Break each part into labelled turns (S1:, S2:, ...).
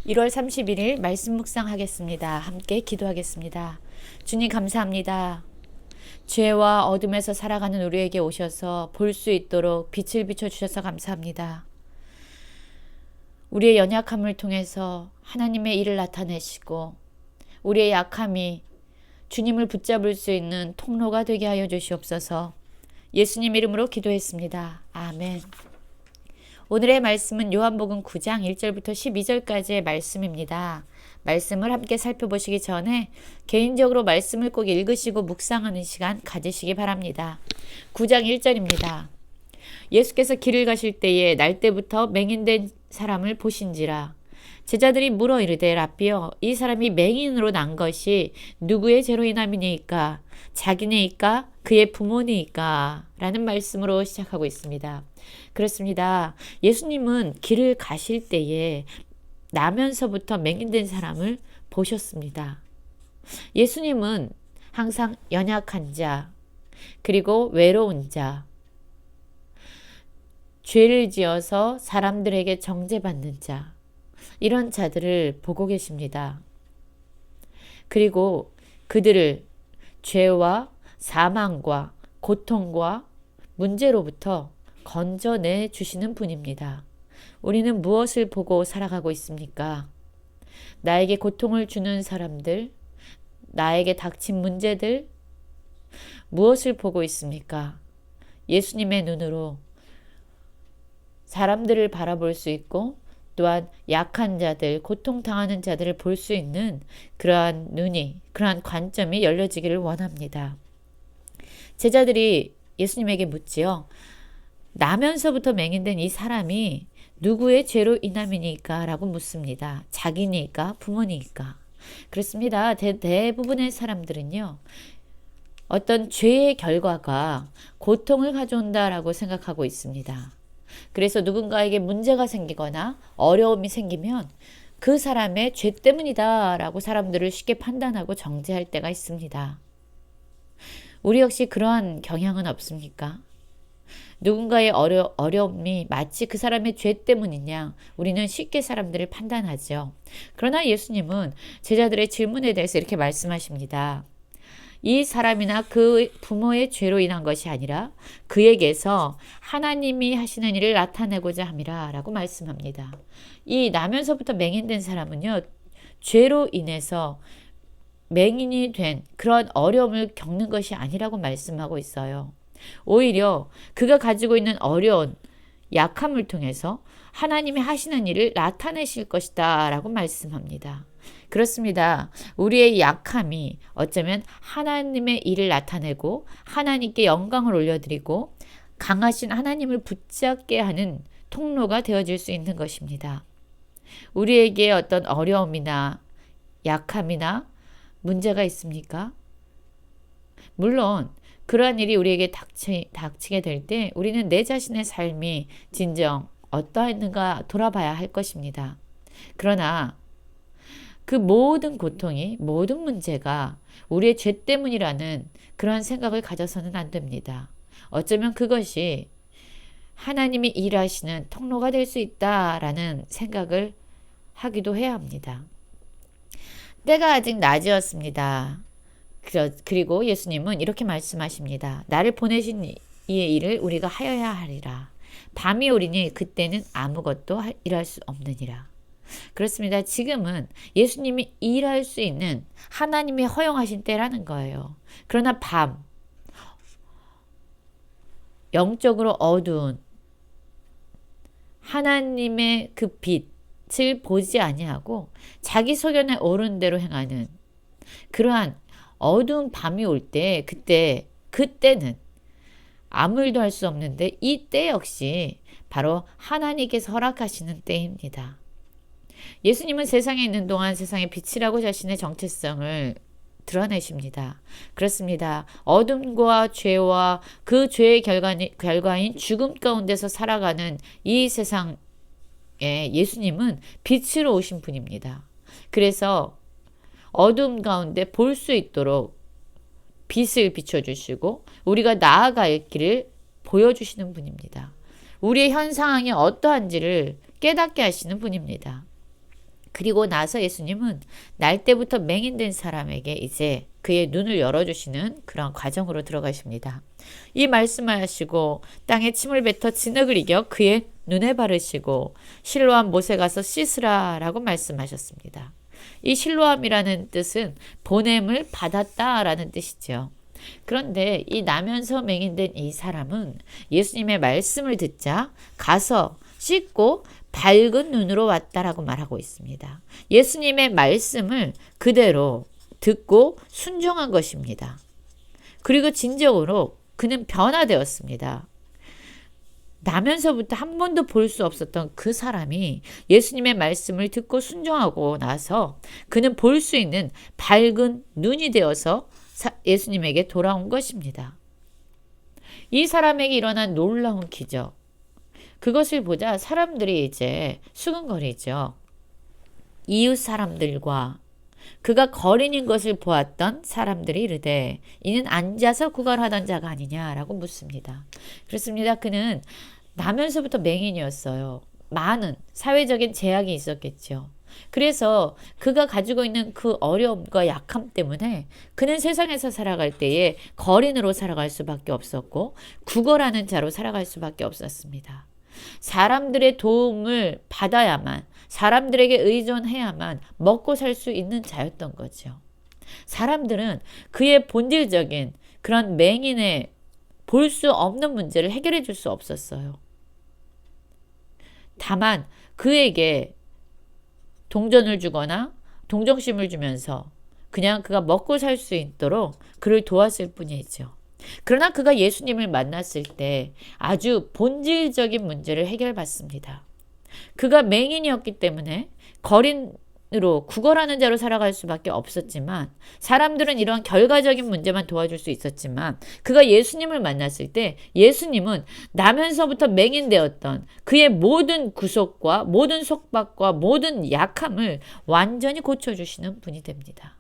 S1: 1월 31일 말씀 묵상하겠습니다. 함께 기도하겠습니다. 주님 감사합니다. 죄와 어둠에서 살아가는 우리에게 오셔서 볼 수 있도록 빛을 비춰주셔서 감사합니다. 우리의 연약함을 통해서 하나님의 일을 나타내시고 우리의 약함이 주님을 붙잡을 수 있는 통로가 되게 하여 주시옵소서. 예수님 이름으로 기도했습니다. 아멘. 오늘의 말씀은 요한복음 9장 1절부터 12절까지의 말씀입니다. 말씀을 함께 살펴보시기 전에 개인적으로 말씀을 꼭 읽으시고 묵상하는 시간 가지시기 바랍니다. 9장 1절입니다. 예수께서 길을 가실 때에 날 때부터 맹인된 사람을 보신지라. 제자들이 물어 이르되 라삐여, 이 사람이 맹인으로 난 것이 누구의 죄로 인함이니까? 자기네이까? 그의 부모니까? 라는 말씀으로 시작하고 있습니다. 그렇습니다. 예수님은 길을 가실 때에 나면서부터 맹인된 사람을 보셨습니다. 예수님은 항상 연약한 자, 그리고 외로운 자, 죄를 지어서 사람들에게 정죄받는 자, 이런 자들을 보고 계십니다. 그리고 그들을 죄와 사망과 고통과 문제로부터 건져내 주시는 분입니다. 우리는 무엇을 보고 살아가고 있습니까? 나에게 고통을 주는 사람들, 나에게 닥친 문제들, 무엇을 보고 있습니까? 예수님의 눈으로 사람들을 바라볼 수 있고 또한 약한 자들, 고통당하는 자들을 볼 수 있는 그러한 눈이, 그러한 관점이 열려지기를 원합니다. 제자들이 예수님에게 묻지요. 나면서부터 맹인된 이 사람이 누구의 죄로 인함이니까? 라고 묻습니다. 자기니까? 부모니까? 그렇습니다. 대부분의 사람들은요. 어떤 죄의 결과가 고통을 가져온다라고 생각하고 있습니다. 그래서 누군가에게 문제가 생기거나 어려움이 생기면 그 사람의 죄 때문이다 라고 사람들을 쉽게 판단하고 정죄할 때가 있습니다. 우리 역시 그러한 경향은 없습니까? 누군가의 어려움이 마치 그 사람의 죄 때문이냐, 우리는 쉽게 사람들을 판단하죠. 그러나 예수님은 제자들의 질문에 대해서 이렇게 말씀하십니다. 이 사람이나 그 부모의 죄로 인한 것이 아니라 그에게서 하나님이 하시는 일을 나타내고자 함이라 라고 말씀합니다. 이 나면서부터 맹인된 사람은요, 죄로 인해서 맹인이 된 그런 어려움을 겪는 것이 아니라고 말씀하고 있어요. 오히려 그가 가지고 있는 어려운 약함을 통해서 하나님이 하시는 일을 나타내실 것이다 라고 말씀합니다. 그렇습니다. 우리의 약함이 어쩌면 하나님의 일을 나타내고 하나님께 영광을 올려드리고 강하신 하나님을 붙잡게 하는 통로가 되어질 수 있는 것입니다. 우리에게 어떤 어려움이나 약함이나 문제가 있습니까? 물론 그러한 일이 우리에게 닥치게 될 때 우리는 내 자신의 삶이 진정 어떠했는가 돌아봐야 할 것입니다. 그러나 그 모든 고통이, 모든 문제가 우리의 죄 때문이라는 그런 생각을 가져서는 안 됩니다. 어쩌면 그것이 하나님이 일하시는 통로가 될 수 있다라는 생각을 하기도 해야 합니다. 때가 아직 낮이었습니다. 그리고 예수님은 이렇게 말씀하십니다. 나를 보내신 이의 일을 우리가 하여야 하리라. 밤이 오리니 그때는 아무것도 일할 수 없느니라. 그렇습니다. 지금은 예수님이 일할 수 있는 하나님이 허용하신 때라는 거예요. 그러나 밤, 영적으로 어두운 하나님의 그 빛을 보지 아니하고 자기 소견에 오른 대로 행하는 그러한 어두운 밤이 올 때 그때는 아무 일도 할 수 없는데 이 때 역시 바로 하나님께서 허락하시는 때입니다. 예수님은 세상에 있는 동안 세상의 빛이라고 자신의 정체성을 드러내십니다. 그렇습니다. 어둠과 죄와 그 죄의 결과인 죽음 가운데서 살아가는 이 세상에 예수님은 빛으로 오신 분입니다. 그래서 어둠 가운데 볼 수 있도록 빛을 비춰주시고 우리가 나아갈 길을 보여주시는 분입니다. 우리의 현 상황이 어떠한지를 깨닫게 하시는 분입니다. 그리고 나서 예수님은 날 때부터 맹인된 사람에게 이제 그의 눈을 열어주시는 그런 과정으로 들어가십니다. 이 말씀을 하시고 땅에 침을 뱉어 진흙을 이겨 그의 눈에 바르시고 실로암 못에 가서 씻으라 라고 말씀하셨습니다. 이 실로암이라는 뜻은 보냄을 받았다라는 뜻이죠. 그런데 이 나면서 맹인된 이 사람은 예수님의 말씀을 듣자 가서 씻고 밝은 눈으로 왔다라고 말하고 있습니다. 예수님의 말씀을 그대로 듣고 순종한 것입니다. 그리고 진정으로 그는 변화되었습니다. 나면서부터 한 번도 볼 수 없었던 그 사람이 예수님의 말씀을 듣고 순종하고 나서 그는 볼 수 있는 밝은 눈이 되어서 예수님에게 돌아온 것입니다. 이 사람에게 일어난 놀라운 기적. 그것을 보자 사람들이 이제 수근거리죠. 이웃 사람들과 그가 거린인 것을 보았던 사람들이 이르되 이는 앉아서 구걸하던 자가 아니냐라고 묻습니다. 그렇습니다. 그는 나면서부터 맹인이었어요. 많은 사회적인 제약이 있었겠죠. 그래서 그가 가지고 있는 그 어려움과 약함 때문에 그는 세상에서 살아갈 때에 거린으로 살아갈 수밖에 없었고 구걸하는 자로 살아갈 수밖에 없었습니다. 사람들의 도움을 받아야만, 사람들에게 의존해야만 먹고 살 수 있는 자였던 거죠. 사람들은 그의 본질적인 그런 맹인의 볼 수 없는 문제를 해결해 줄 수 없었어요. 다만 그에게 동전을 주거나 동정심을 주면서 그냥 그가 먹고 살 수 있도록 그를 도왔을 뿐이죠. 그러나 그가 예수님을 만났을 때 아주 본질적인 문제를 해결받습니다. 그가 맹인이었기 때문에 거린으로 구걸하는 자로 살아갈 수밖에 없었지만 사람들은 이런 결과적인 문제만 도와줄 수 있었지만 그가 예수님을 만났을 때 예수님은 나면서부터 맹인되었던 그의 모든 구속과 모든 속박과 모든 약함을 완전히 고쳐주시는 분이 됩니다.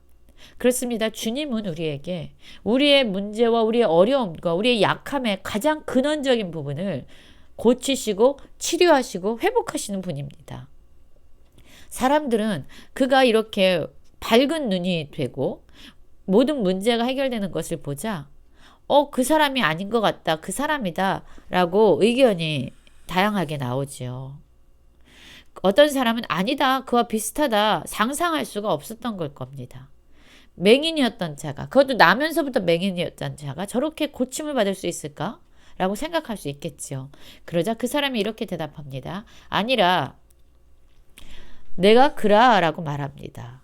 S1: 그렇습니다. 주님은 우리에게 우리의 문제와 우리의 어려움과 우리의 약함의 가장 근원적인 부분을 고치시고 치료하시고 회복하시는 분입니다. 사람들은 그가 이렇게 밝은 눈이 되고 모든 문제가 해결되는 것을 보자 그 사람이 아닌 것 같다. 그 사람이다. 라고 의견이 다양하게 나오지요. 어떤 사람은 아니다. 그와 비슷하다. 상상할 수가 없었던 걸 겁니다. 맹인이었던 자가, 그것도 나면서부터 맹인이었던 자가 저렇게 고침을 받을 수 있을까? 라고 생각할 수 있겠지요. 그러자 그 사람이 이렇게 대답합니다. 아니라 내가 그라 라고 말합니다.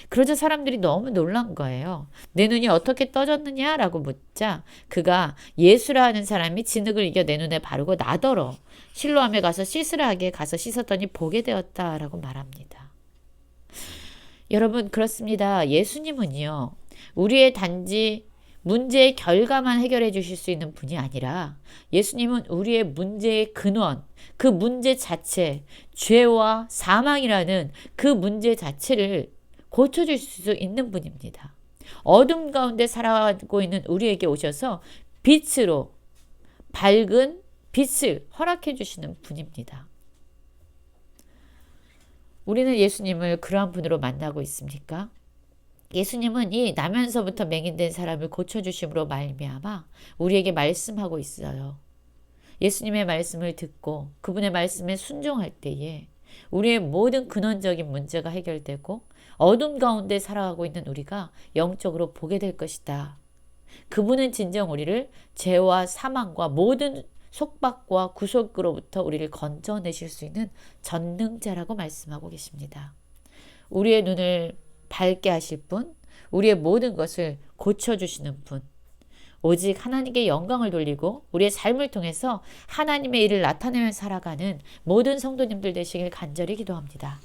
S1: 그러자 사람들이 너무 놀란 거예요. 내 눈이 어떻게 떠졌느냐? 라고 묻자 그가 예수라 하는 사람이 진흙을 이겨 내 눈에 바르고 나더러 실로암에 가서 씻으라 하게 가서 씻었더니 보게 되었다 라고 말합니다. 여러분 그렇습니다. 예수님은요. 우리의 단지 문제의 결과만 해결해 주실 수 있는 분이 아니라 예수님은 우리의 문제의 근원, 그 문제 자체, 죄와 사망이라는 그 문제 자체를 고쳐줄 수 있는 분입니다. 어둠 가운데 살아가고 있는 우리에게 오셔서 빛으로 밝은 빛을 허락해 주시는 분입니다. 우리는 예수님을 그러한 분으로 만나고 있습니까? 예수님은 이 나면서부터 맹인된 사람을 고쳐주심으로 말미암아 우리에게 말씀하고 있어요. 예수님의 말씀을 듣고 그분의 말씀에 순종할 때에 우리의 모든 근원적인 문제가 해결되고 어둠 가운데 살아가고 있는 우리가 영적으로 보게 될 것이다. 그분은 진정 우리를 죄와 사망과 모든 속박과 구속으로부터 우리를 건져내실 수 있는 전능자라고 말씀하고 계십니다. 우리의 눈을 밝게 하실 분, 우리의 모든 것을 고쳐주시는 분, 오직 하나님께 영광을 돌리고 우리의 삶을 통해서 하나님의 일을 나타내며 살아가는 모든 성도님들 되시길 간절히 기도합니다.